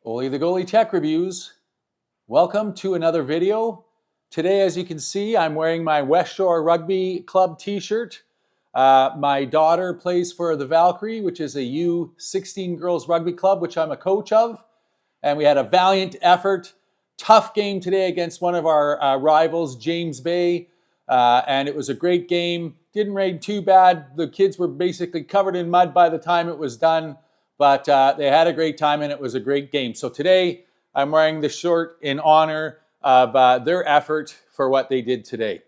Oli the Goalie Tech Reviews. Welcome to another video. Today, as you can see, I'm wearing my West Shore Rugby Club t-shirt. My daughter plays for the Valkyrie, which is a U16 girls rugby club, which I'm a coach of. And we had a valiant effort, tough game today against one of our rivals, James Bay. And it was a great game. Didn't rain too bad. The kids were basically covered in mud by the time it was done. But they had a great time and it was a great game. So today I'm wearing the shirt in honor of their effort for what they did today.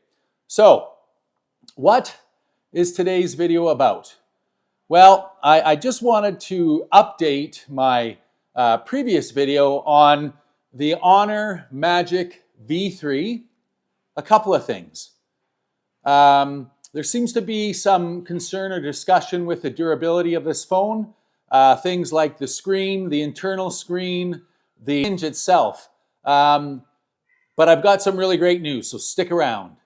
So what is today's video about? Well, I just wanted to update my previous video on the Honor Magic V3. A couple of things. There seems to be some concern or discussion with the durability of this phone. Things like the screen, the internal screen, the hinge itself. But I've got some really great news, so stick around.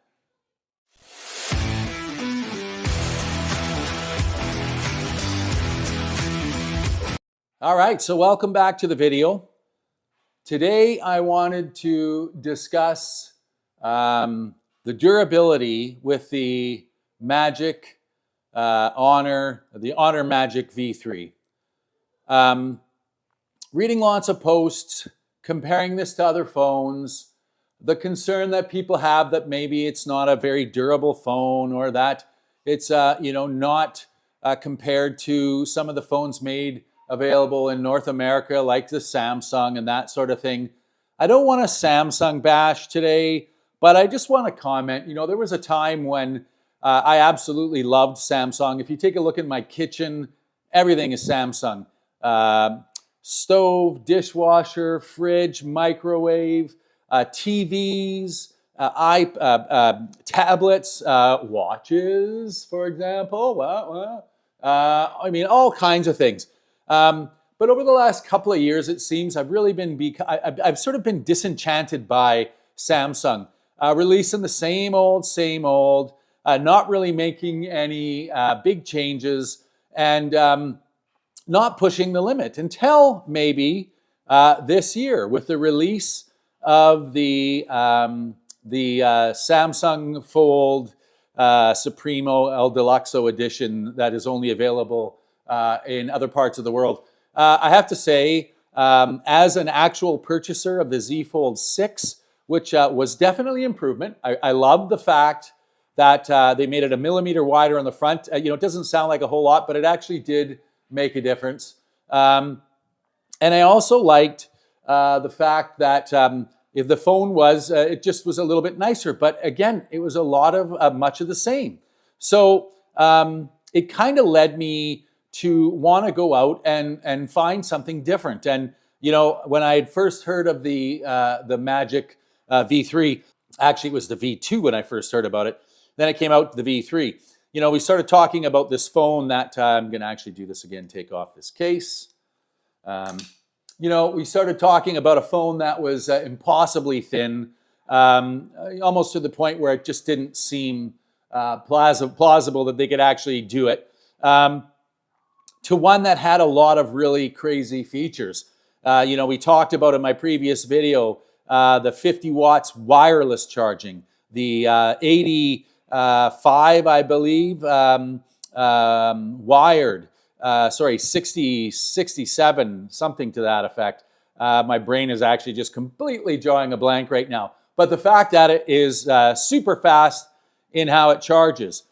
All right, so welcome back to the video. Today I wanted to discuss the durability with the Magic Honor Magic V3. Reading lots of posts, comparing this to other phones, the concern that people have that maybe it's not a very durable phone or that it's not compared to some of the phones made available in North America like the Samsung and that sort of thing. I don't want a Samsung bash today, but I just want to comment. You know, there was a time when I absolutely loved Samsung. If you take a look at my kitchen, everything is Samsung. Stove, dishwasher, fridge, microwave, TVs, tablets, watches, for example. I mean, all kinds of things. But over the last couple of years, it seems I've really been I've sort of been disenchanted by Samsung, releasing the same old, not really making any big changes, and not pushing the limit until maybe this year with the release of the Samsung Fold Supremo El Deluxo edition that is only available in other parts of the world. I have to say, as an actual purchaser of the Z Fold 6, which was definitely improvement, I love the fact that they made it a millimeter wider on the front. It doesn't sound like a whole lot, but it actually did make a difference. And I also liked the fact that if the phone was, it just was a little bit nicer. But again, it was a lot of much of the same. So it kind of led me to want to go out and find something different. And when I had first heard of the Magic V3, actually it was the V2 when I first heard about it. Then it came out the V3. We started talking about this phone that I'm going to actually do this again, take off this case. We started talking about a phone that was impossibly thin, almost to the point where it just didn't seem plausible that they could actually do it, to one that had a lot of really crazy features. We talked about in my previous video, the 50 watts wireless charging, the 85, I believe, wired, 67, something to that effect. My brain is actually just completely drawing a blank right now. But the fact that it is super fast in how it charges,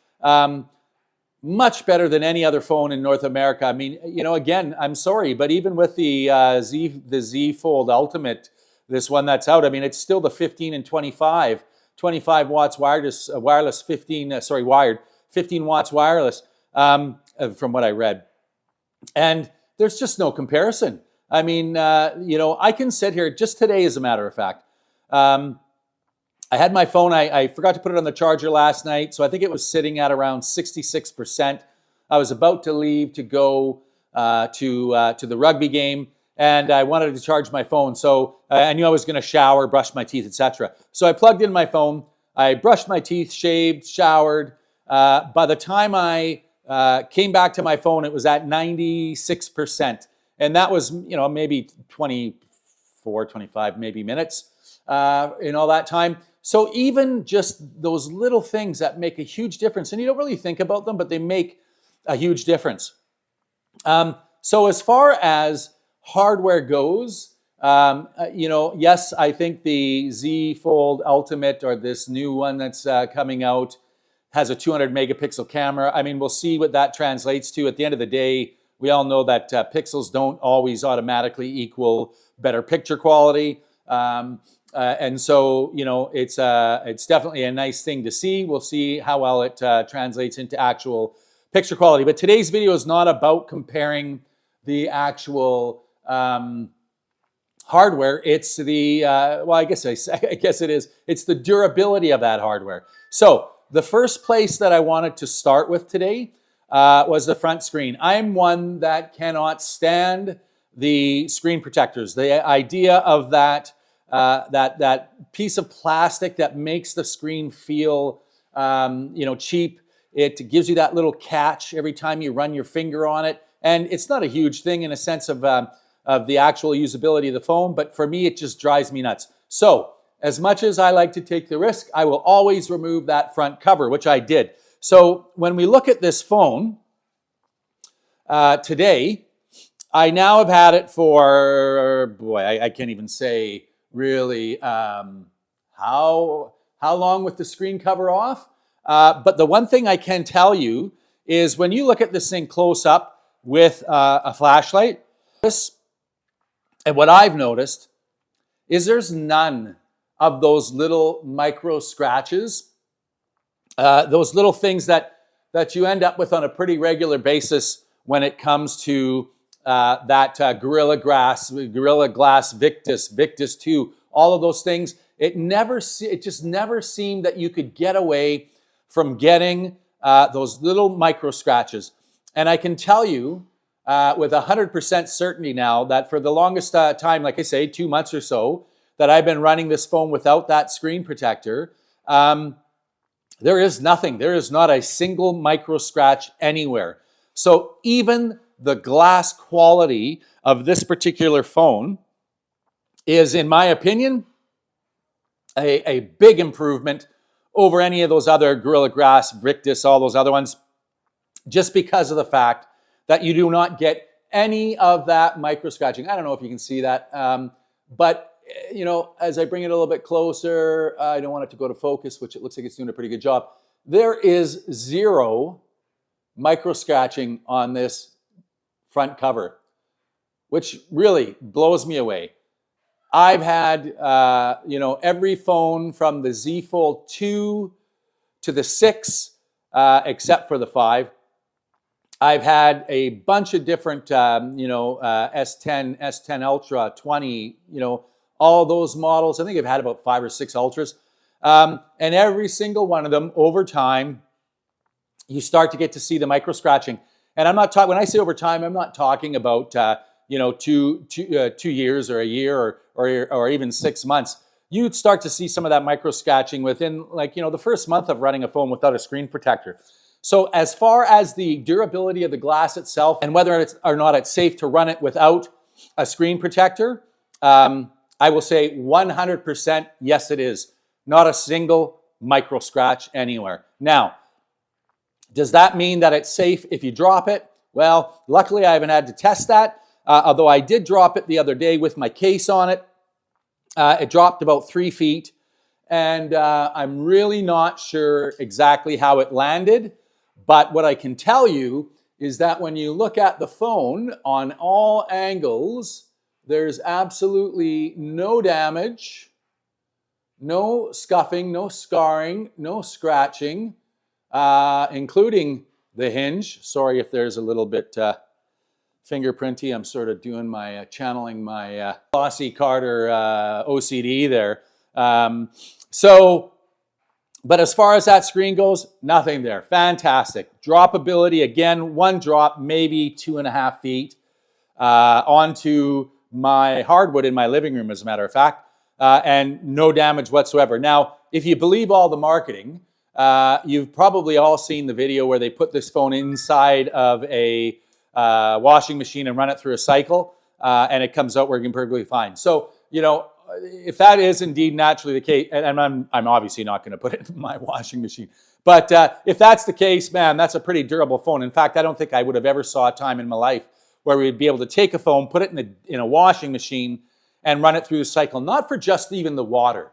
much better than any other phone in North America. I mean, again, I'm sorry, but even with the Z Fold Ultimate, this one that's out, I mean, it's still the 15 and 25 watts wireless, 15 watts wireless, from what I read. And there's just no comparison. I mean, I can sit here just today, as a matter of fact. I had my phone, I forgot to put it on the charger last night, so I think it was sitting at around 66%. I was about to leave to go to the rugby game, and I wanted to charge my phone. So I knew I was going to shower, brush my teeth, etc. So I plugged in my phone, I brushed my teeth, shaved, showered. By the time I came back to my phone, it was at 96%. And that was, maybe 20, 24, 25 maybe minutes in all that time. So even just those little things that make a huge difference, and you don't really think about them, but they make a huge difference. So as far as hardware goes, yes, I think the Z Fold Ultimate, or this new one that's coming out, has a 200 megapixel camera. I mean, we'll see what that translates to. At the end of the day, we all know that pixels don't always automatically equal better picture quality. And so, it's definitely a nice thing to see. We'll see how well it translates into actual picture quality. But today's video is not about comparing the actual hardware. It's the, I guess it is. It's the durability of that hardware. So the first place that I wanted to start with today was the front screen. I'm one that cannot stand the screen protectors. The idea of that piece of plastic that makes the screen feel, cheap. It gives you that little catch every time you run your finger on it. And it's not a huge thing in a sense of the actual usability of the phone, but for me, it just drives me nuts. So as much as I like to take the risk, I will always remove that front cover, which I did. So when we look at this phone today, I now have had it for, I can't even say really how long with the screen cover off. But the one thing I can tell you is when you look at this thing close up with a flashlight, and what I've noticed is there's none of those little micro scratches, those little things that you end up with on a pretty regular basis when it comes to that Gorilla Glass Victus 2, all of those things. It just never seemed that you could get away from getting those little micro scratches. And I can tell you with 100% certainty now that for the longest time, like I say, 2 months or so, that I've been running this phone without that screen protector, there is nothing. There is not a single micro scratch anywhere. So even the glass quality of this particular phone is, in my opinion, a big improvement over any of those other Gorilla Glass, Victus, all those other ones, just because of the fact that you do not get any of that micro scratching. I don't know if you can see that, but as I bring it a little bit closer, I don't want it to go to focus, which it looks like it's doing a pretty good job. There is zero micro scratching on this front cover, which really blows me away. I've had, every phone from the Z Fold 2 to the 6, except for the 5. I've had a bunch of different, S10, S10 Ultra, 20, all those models. I think I've had about 5 or 6 Ultras. And every single one of them, over time, you start to get to see the micro scratching. And I'm not talking, when I say over time, I'm not talking about, 2 years or a year or even 6 months. You'd start to see some of that micro scratching within the first month of running a phone without a screen protector. So as far as the durability of the glass itself and whether it's or not it's safe to run it without a screen protector, I will say 100% yes, it is. Not a single micro scratch anywhere. Now, does that mean that it's safe if you drop it? Well, luckily I haven't had to test that, although I did drop it the other day with my case on it. It dropped about 3 feet, and I'm really not sure exactly how it landed, but what I can tell you is that when you look at the phone on all angles, there's absolutely no damage, no scuffing, no scarring, no scratching, including the hinge. Sorry if there's a little bit fingerprinty. I'm sort of doing my, channeling my Bossy Carter OCD there. But as far as that screen goes, nothing there. Fantastic. Droppability, again, 1 drop, maybe 2.5 feet onto my hardwood in my living room, as a matter of fact, and no damage whatsoever. Now, if you believe all the marketing, you've probably all seen the video where they put this phone inside of a washing machine and run it through a cycle. and it comes out working perfectly fine. So, you know, if that is indeed naturally the case, and I'm obviously not going to put it in my washing machine, but if that's the case, man, that's a pretty durable phone. In fact, I don't think I would have ever saw a time in my life where we'd be able to take a phone, put it in a washing machine, and run it through the cycle, not for just even the water,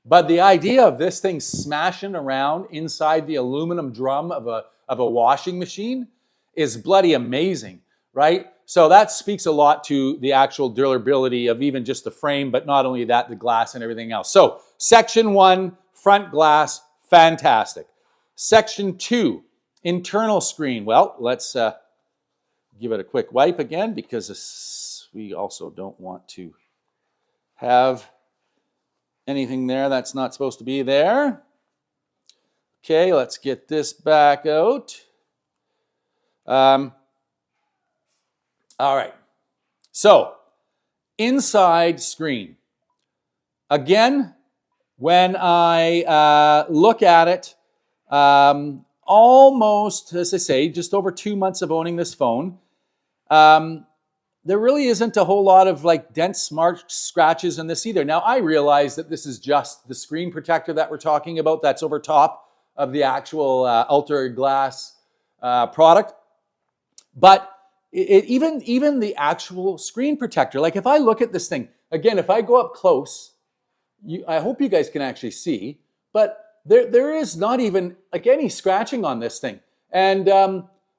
but the idea of this thing smashing around inside the aluminum drum of a washing machine is bloody amazing, right? So that speaks a lot to the actual durability of even just the frame, but not only that, the glass and everything else. So section 1, front glass, fantastic. Section 2, internal screen. Well, let's give it a quick wipe again, because we also don't want to have anything there that's not supposed to be there. Okay, let's get this back out. All right, so inside screen. Again, when I look at it, almost, as I say, just over 2 months of owning this phone, there really isn't a whole lot of like dense smart scratches in this either. Now, I realize that this is just the screen protector that we're talking about that's over top of the actual Ultra Glass product. But even the actual screen protector, like if I look at this thing, again, if I go up close, I hope you guys can actually see, but there is not even like any scratching on this thing. And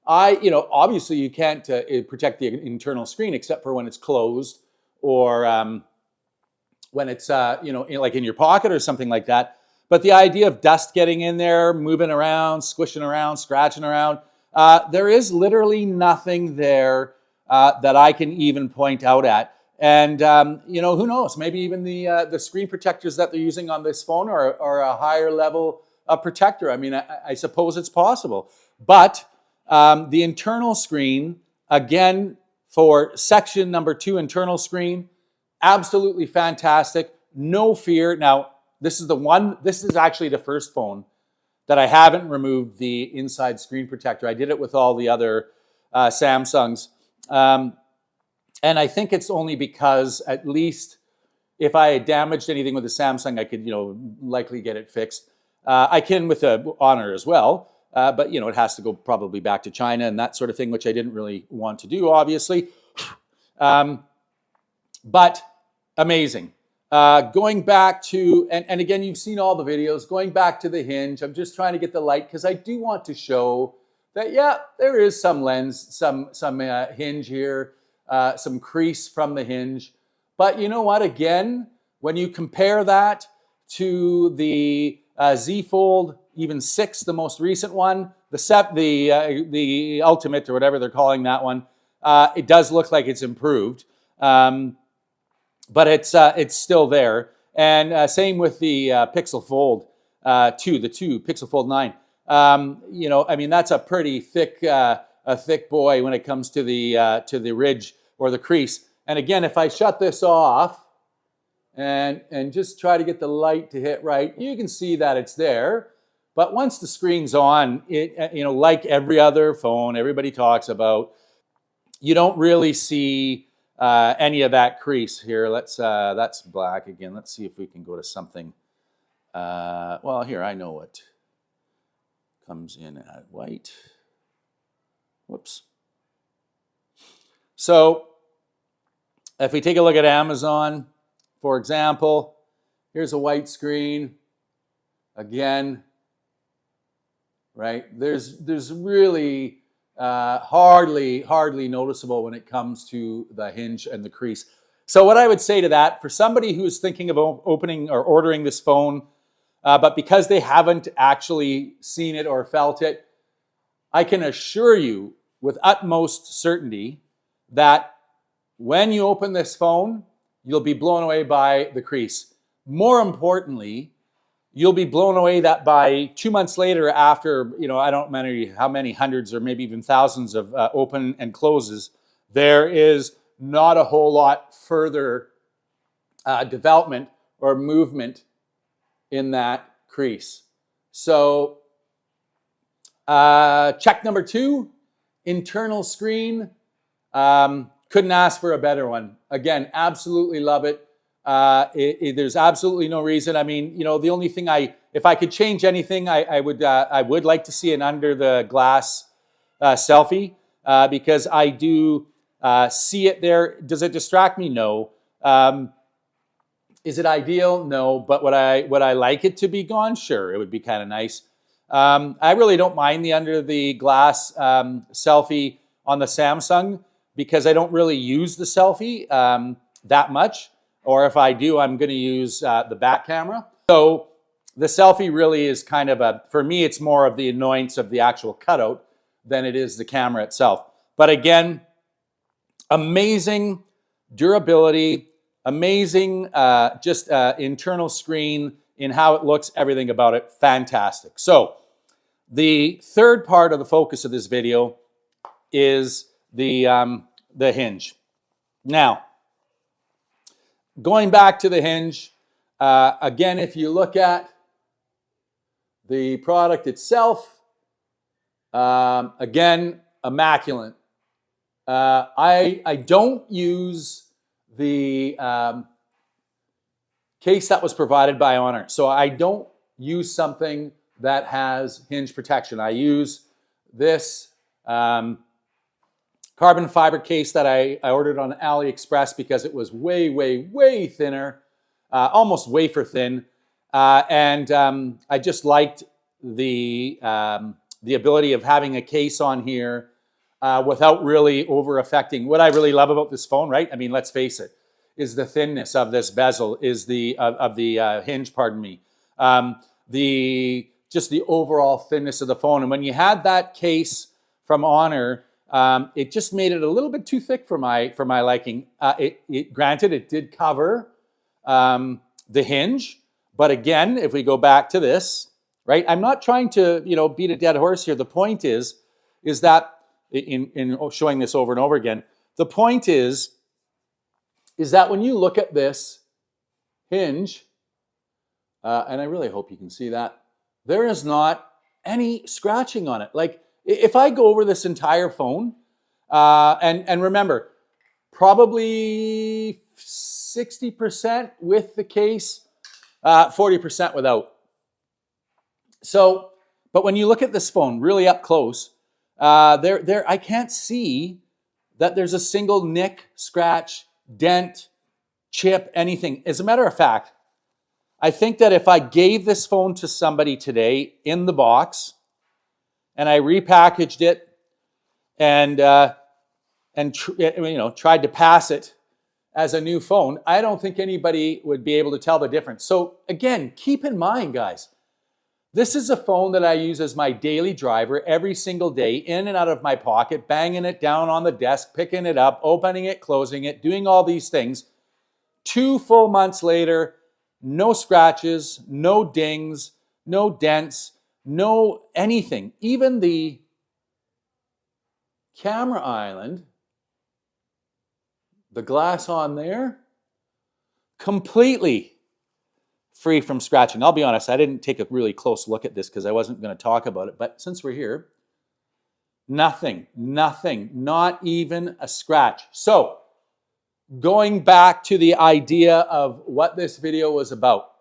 obviously you can't protect the internal screen except for when it's closed or when it's, like in your pocket or something like that. But the idea of dust getting in there, moving around, squishing around, scratching around, there is literally nothing there that I can even point out at. And, who knows, maybe even the screen protectors that they're using on this phone are a higher level of protector. I mean, I suppose it's possible. But the internal screen, again, for section number 2, internal screen, absolutely fantastic. No fear. Now, this is actually the first phone that I haven't removed the inside screen protector. I did it with all the other Samsungs. And I think it's only because at least if I had damaged anything with the Samsung, I could, likely get it fixed. I can with the Honor as well, but, it has to go probably back to China and that sort of thing, which I didn't really want to do, obviously. But amazing. Going back to, and again, you've seen all the videos, going back to the hinge, I'm just trying to get the light because I do want to show that, yeah, there is some lens, some hinge here, some crease from the hinge. But you know what, again, when you compare that to the Z Fold, even 6, the most recent one, the Ultimate or whatever they're calling that one, it does look like it's improved. But it's still there. And same with the Pixel Fold 2, the Pixel Fold 9. I mean, that's a pretty thick boy when it comes to the ridge or the crease. And again, if I shut this off and just try to get the light to hit right, you can see that it's there. But once the screen's on, it like every other phone everybody talks about, you don't really see any of that crease here. That's black again. Let's see if we can go to something. Well, here, I know what comes in at white. Whoops. So if we take a look at Amazon, for example, here's a white screen. Again, right? There's really hardly noticeable when it comes to the hinge and the crease. So what I would say to that, for somebody who's thinking of opening or ordering this phone, but because they haven't actually seen it or felt it, I can assure you with utmost certainty that when you open this phone, you'll be blown away by the crease. More importantly, you'll be blown away that by 2 months later after, I don't know how many hundreds or maybe even thousands of open and closes, there is not a whole lot further development or movement in that crease. So check number 2, internal screen. couldn't ask for a better one. Again, absolutely love it. There's absolutely no reason. I mean, you know, the only thing if I could change anything, I would like to see an under the glass selfie because I do see it there. Does it distract me? No. Is it ideal? No. But would I like it to be gone? Sure, it would be kind of nice. I really don't mind the under the glass selfie on the Samsung because I don't really use the selfie that much. Or if I do, I'm going to use the back camera. So the selfie really is kind of for me, it's more of the annoyance of the actual cutout than it is the camera itself. But again, amazing durability, amazing just internal screen in how it looks, everything about it, fantastic. So the third part of the focus of this video is the Hinge. Now, going back to the Hinge, again, if you look at the product itself, again, immaculate. I don't use the case that was provided by Honor. So I don't use something that has hinge protection. I use this carbon fiber case that I ordered on AliExpress because it was way, way, way thinner, almost wafer thin. And I just liked the ability of having a case on here without really over affecting. What I really love about this phone, right? I mean, let's face it, is the thinness of this bezel, is the hinge, pardon me. Just the overall thinness of the phone. And when you had that case from Honor, it just made it a little bit too thick for my liking. Granted, it did cover the hinge, but again, if we go back to this, right? I'm not trying to beat a dead horse here. The point is that in showing this over and over again, the point is that when you look at this hinge, and I really hope you can see that, there is not any scratching on it. Like if I go over this entire phone, and remember, probably 60% with the case, 40% without. So, but when you look at this phone really up close, I can't see that there's a single nick, scratch, dent, chip, anything. As a matter of fact, I think that if I gave this phone to somebody today in the box and I repackaged it and tried to pass it as a new phone, I don't think anybody would be able to tell the difference. So again, keep in mind, guys, this is a phone that I use as my daily driver every single day, in and out of my pocket, banging it down on the desk, picking it up, opening it, closing it, doing all these things. 2 full months later, no scratches, no dings, no dents, no anything. Even the camera island, the glass on there, completely free from scratching. I'll be honest, I didn't take a really close look at this because I wasn't going to talk about it. But since we're here, nothing, not even a scratch. So going back to the idea of what this video was about,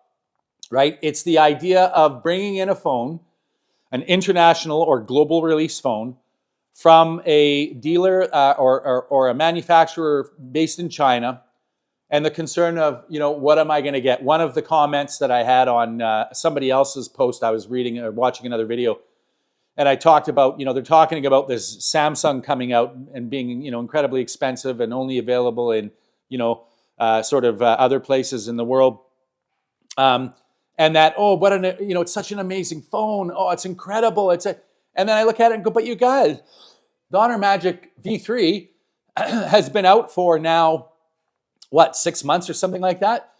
right? It's the idea of bringing in a phone, an international or global release phone, from a dealer or a manufacturer based in China, and the concern of, what am I going to get? One of the comments that I had on somebody else's post, I was reading or watching another video, and I talked about, they're talking about this Samsung coming out and being, incredibly expensive and only available in, other places in the world. And that, it's such an amazing phone. Oh, it's incredible. And then I look at it and go, but you guys, the Honor Magic V3 has been out for now, 6 months or something like that?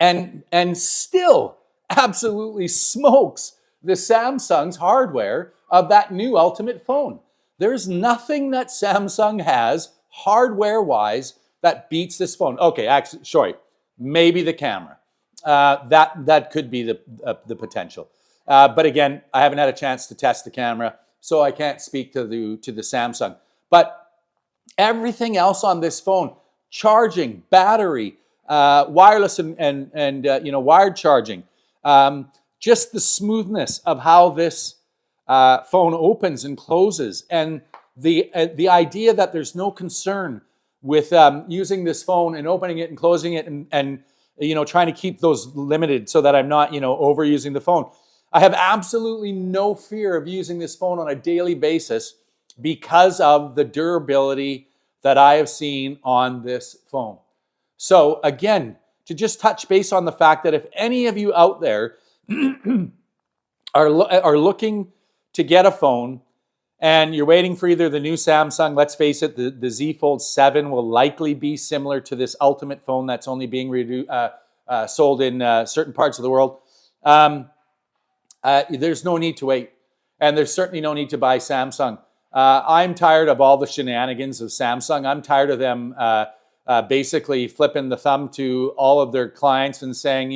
And still absolutely smokes the Samsung's hardware of that new Ultimate phone. There's nothing that Samsung has hardware-wise that beats this phone. Okay, actually, sorry, maybe the camera. That could be the potential. But again, I haven't had a chance to test the camera, so I can't speak to the Samsung. But Everything else on this phone, charging, battery, wireless and wired charging, just the smoothness of how this phone opens and closes, and the idea that there's no concern with using this phone and opening it and closing it and trying to keep those limited so that I'm not overusing the phone. I have absolutely no fear of using this phone on a daily basis because of the durability that I have seen on this phone. So again, to just touch base on the fact that if any of you out there are looking to get a phone and you're waiting for either the new Samsung, let's face it, the Z Fold 7 will likely be similar to this Ultimate phone that's only being sold in certain parts of the world. There's no need to wait. And there's certainly no need to buy Samsung. I'm tired of all the shenanigans of Samsung. I'm tired of them basically flipping the thumb to all of their clients and saying,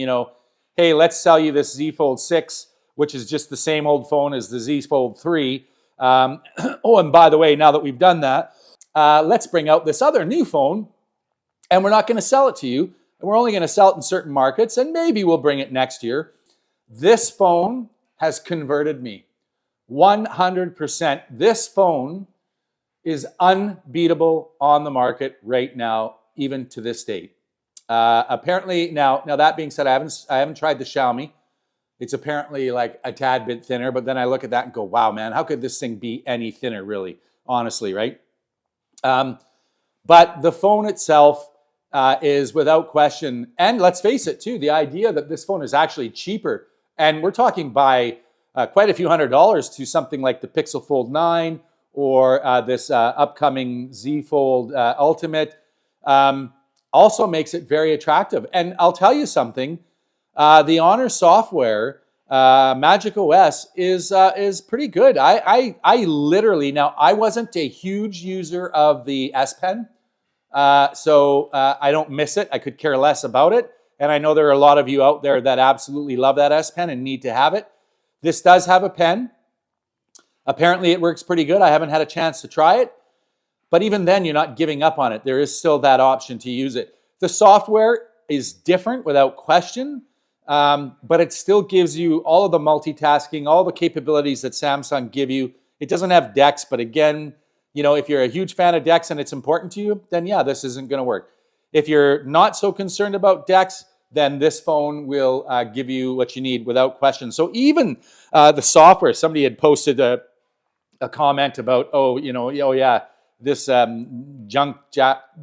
hey, let's sell you this Z Fold 6, which is just the same old phone as the Z Fold 3. Oh, and by the way, now that we've done that, let's bring out this other new phone, and we're not going to sell it to you. And we're only going to sell it in certain markets, and maybe we'll bring it next year. This phone has converted me 100%. This phone is unbeatable on the market right now, even to this date. Apparently, now that being said, I haven't tried the Xiaomi. It's apparently like a tad bit thinner, but then I look at that and go, wow, man, how could this thing be any thinner, really, honestly, right? But the phone itself is without question, and let's face it too, the idea that this phone is actually cheaper, and we're talking by quite a few $100s to something like the Pixel Fold 9 or this upcoming Z Fold Ultimate, also makes it very attractive. And I'll tell you something, the Honor software, Magic OS, is pretty good. I literally, now I wasn't a huge user of the S Pen, so I don't miss it. I could care less about it. And I know there are a lot of you out there that absolutely love that S Pen and need to have it. This does have a pen. Apparently it works pretty good. I haven't had a chance to try it. But even then, you're not giving up on it. There is still that option to use it. The software is different without question, but it still gives you all of the multitasking, all the capabilities that Samsung give you. It doesn't have DeX, but again, if you're a huge fan of DeX and it's important to you, then yeah, this isn't going to work. If you're not so concerned about DeX, then this phone will give you what you need without question. So even the software, somebody had posted a comment about, oh yeah, this junk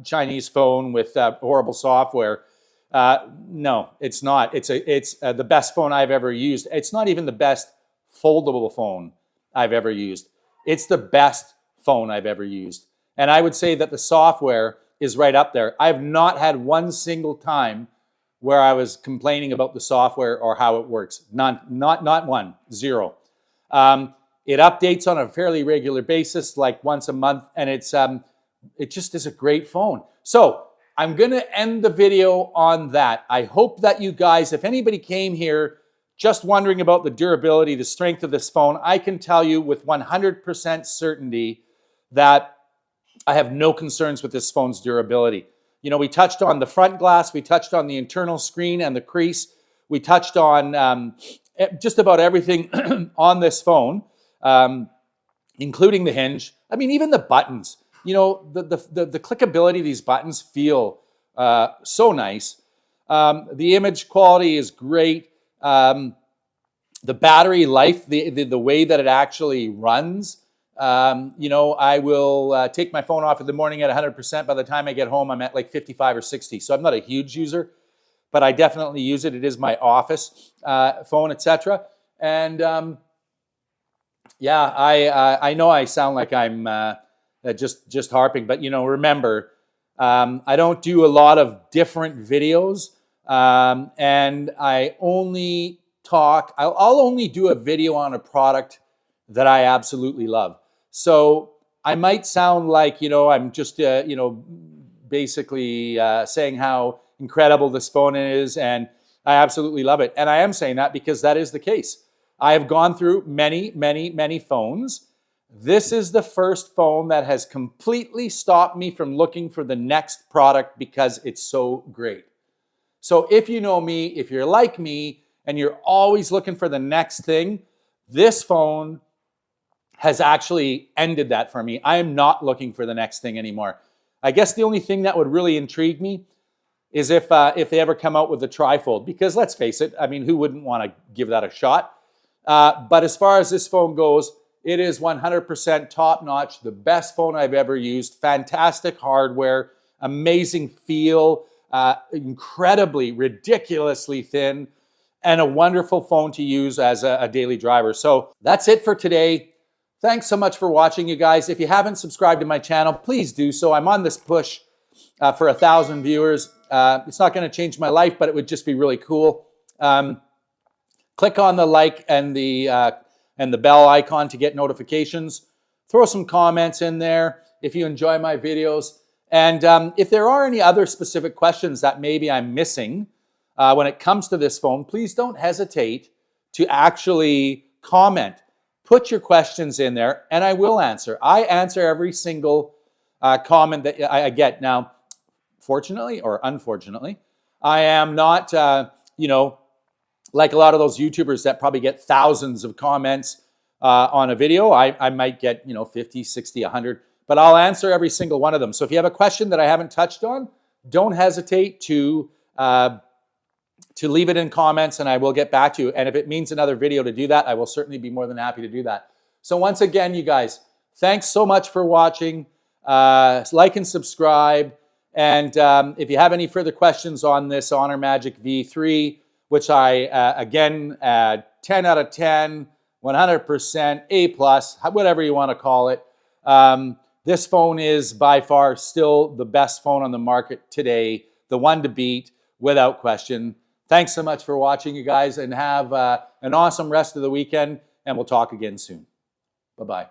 Chinese phone with horrible software. No, it's not. It's the best phone I've ever used. It's not even the best foldable phone I've ever used. It's the best phone I've ever used. And I would say that the software is right up there. I've not had one single time where I was complaining about the software or how it works. Not one, zero. It updates on a fairly regular basis, like once a month, and it just is a great phone. So I'm going to end the video on that. I hope that you guys, if anybody came here just wondering about the durability, the strength of this phone, I can tell you with 100% certainty that I have no concerns with this phone's durability. We touched on the front glass, we touched on the internal screen and the crease, we touched on just about everything on this phone, including the hinge. I mean, even the buttons. The clickability of these buttons feel so nice. The image quality is great. The battery life, the way that it actually runs. I will take my phone off in the morning at 100%. By the time I get home, I'm at like 55 or 60. So I'm not a huge user, but I definitely use it. It is my office phone, etc. And yeah, I know I sound like I'm just harping, but remember, I don't do a lot of different videos, and I only talk. I'll only do a video on a product that I absolutely love. So I might sound like, I'm just, basically saying how incredible this phone is and I absolutely love it. And I am saying that because that is the case. I have gone through many, many, many phones This is the first phone that has completely stopped me from looking for the next product because it's so great. So if you know me, if you're like me, and you're always looking for the next thing, this phone has actually ended that for me. I am not looking for the next thing anymore. I guess the only thing that would really intrigue me is if they ever come out with a trifold, because let's face it, I mean, who wouldn't want to give that a shot? But as far as this phone goes, it is 100% top-notch, the best phone I've ever used, fantastic hardware, amazing feel, incredibly, ridiculously thin, and a wonderful phone to use as a daily driver. So that's it for today. Thanks so much for watching, you guys. If you haven't subscribed to my channel, please do so. I'm on this push for 1,000 viewers. It's not going to change my life, but it would just be really cool. Click on the like and the bell icon to get notifications. Throw some comments in there if you enjoy my videos. And if there are any other specific questions that maybe I'm missing when it comes to this phone, please don't hesitate to actually comment. Put your questions in there and I will answer. I answer every single comment that I get. Now, fortunately or unfortunately, I am not, like a lot of those YouTubers that probably get thousands of comments on a video. I might get, 50, 60, 100, but I'll answer every single one of them. So if you have a question that I haven't touched on, don't hesitate to leave it in comments and I will get back to you. And if it means another video to do that, I will certainly be more than happy to do that. So once again, you guys, thanks so much for watching. Like and subscribe. And if you have any further questions on this Honor Magic V3, which I, again, 10 out of 10, 100%, A+, whatever you want to call it. This phone is by far still the best phone on the market today, the one to beat without question. Thanks so much for watching, you guys, and have an awesome rest of the weekend, and we'll talk again soon. Bye-bye.